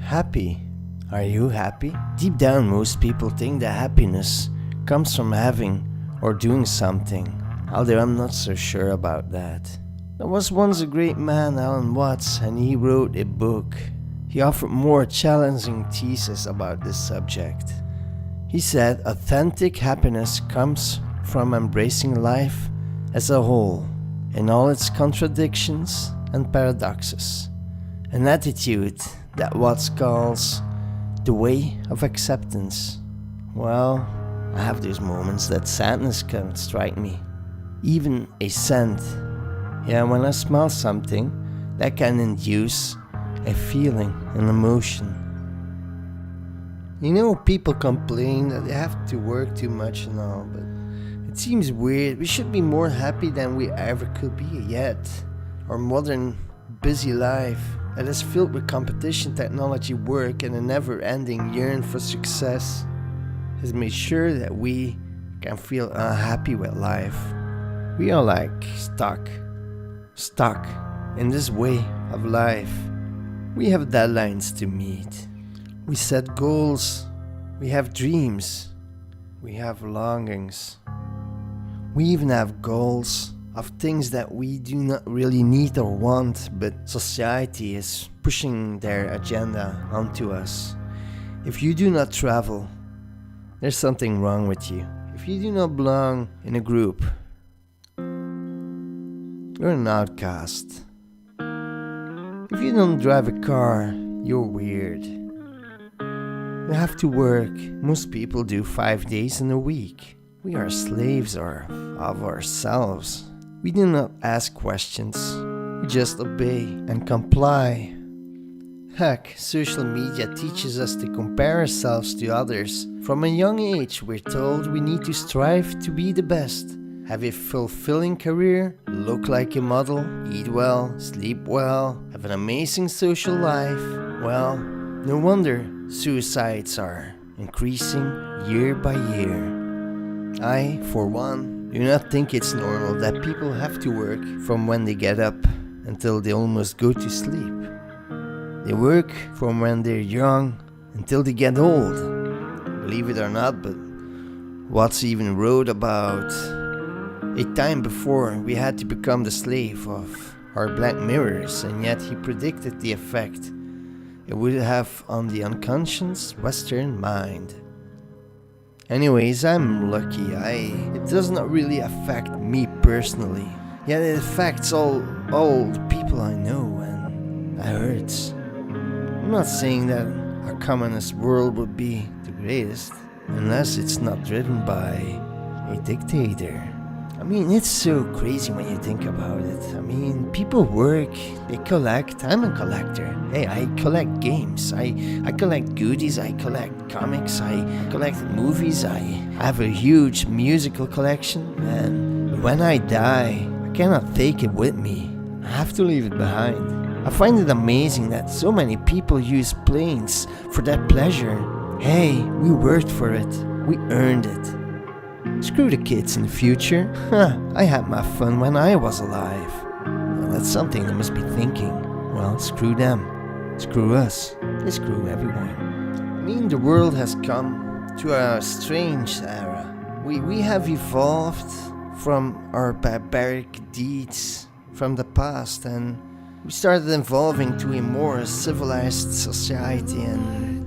Happy. Are you happy? Deep down, most people think that happiness comes from having or doing something, although I'm not so sure about that. There was once a great man, Alan Watts, and he wrote a book. He offered more challenging thesis about this subject. He said authentic happiness comes from embracing life as a whole, in all its contradictions and paradoxes. An attitude that Watts calls the way of acceptance. Well, I have those moments that sadness can strike me. Even a scent. Yeah, when I smell something, that can induce a feeling, an emotion. You know, people complain that they have to work too much and all, but it seems weird. We should be more happy than we ever could be yet. Our modern, busy life that is filled with competition, technology, work, and a never-ending yearn for success has made sure that we can feel unhappy with life. We are like stuck in this way of life. We have deadlines to meet. We set goals. We have dreams. We have longings. We even have goals of things that we do not really need or want, but society is pushing their agenda onto us. If you do not travel, there's something wrong with you. If you do not belong in a group, you're an outcast. If you don't drive a car, you're weird. You have to work. Most people do 5 days in a week. We are slaves of ourselves. We do not ask questions. We just obey and comply. Heck, social media teaches us to compare ourselves to others. From a young age, we're told we need to strive to be the best. Have a fulfilling career, look like a model, eat well, sleep well, have an amazing social life. Well, no wonder suicides are increasing year by year. I, for one, do not think it's normal that people have to work from when they get up until they almost go to sleep. They work from when they're young until they get old. Believe it or not, but Watts even wrote about a time before we had to become the slave of our black mirrors, and yet he predicted the effect it would have on the unconscious Western mind. Anyways, I'm lucky. It does not really affect me personally, yet it affects all the people I know, and that hurts. I'm not saying that a communist world would be the greatest, unless it's not driven by a dictator. I mean, it's so crazy when you think about it. I mean, people work, they collect. I'm a collector. Hey, I collect games. I collect goodies. I collect comics. I collect movies. I have a huge musical collection. And when I die, I cannot take it with me. I have to leave it behind. I find it amazing that so many people use planes for that pleasure. Hey, we worked for it. We earned it. Screw the kids in the future. I had my fun when I was alive. Well, that's something they must be thinking. Well, screw them. Screw us. They screw everyone. I mean, the world has come to a strange era. We have evolved from our barbaric deeds from the past, and we started evolving to a more civilized society, and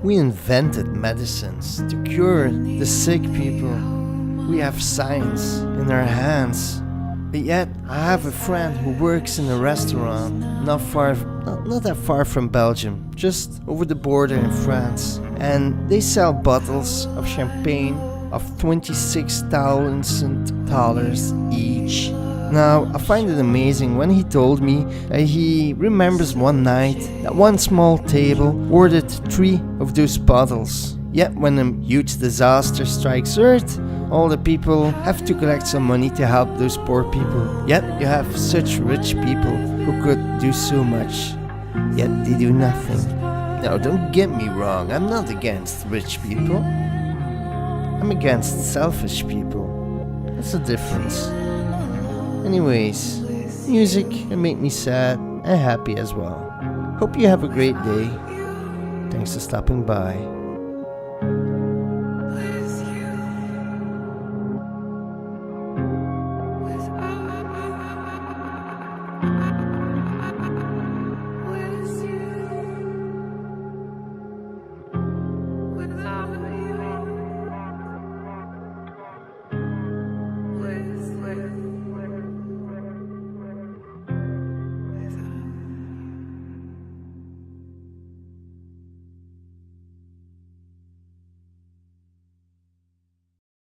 we invented medicines to cure the sick people. We have science in our hands. But yet, I have a friend who works in a restaurant not that far from Belgium, just over the border in France. And they sell bottles of champagne of $26,000 each. Now, I find it amazing when he told me that he remembers one night that one small table ordered 3 of those bottles. Yet when a huge disaster strikes Earth, all the people have to collect some money to help those poor people. Yet you have such rich people who could do so much, yet they do nothing. Now, don't get me wrong, I'm not against rich people. I'm against selfish people. That's the difference. Anyways, music can make me sad and happy as well. Hope you have a great day. Thanks for stopping by.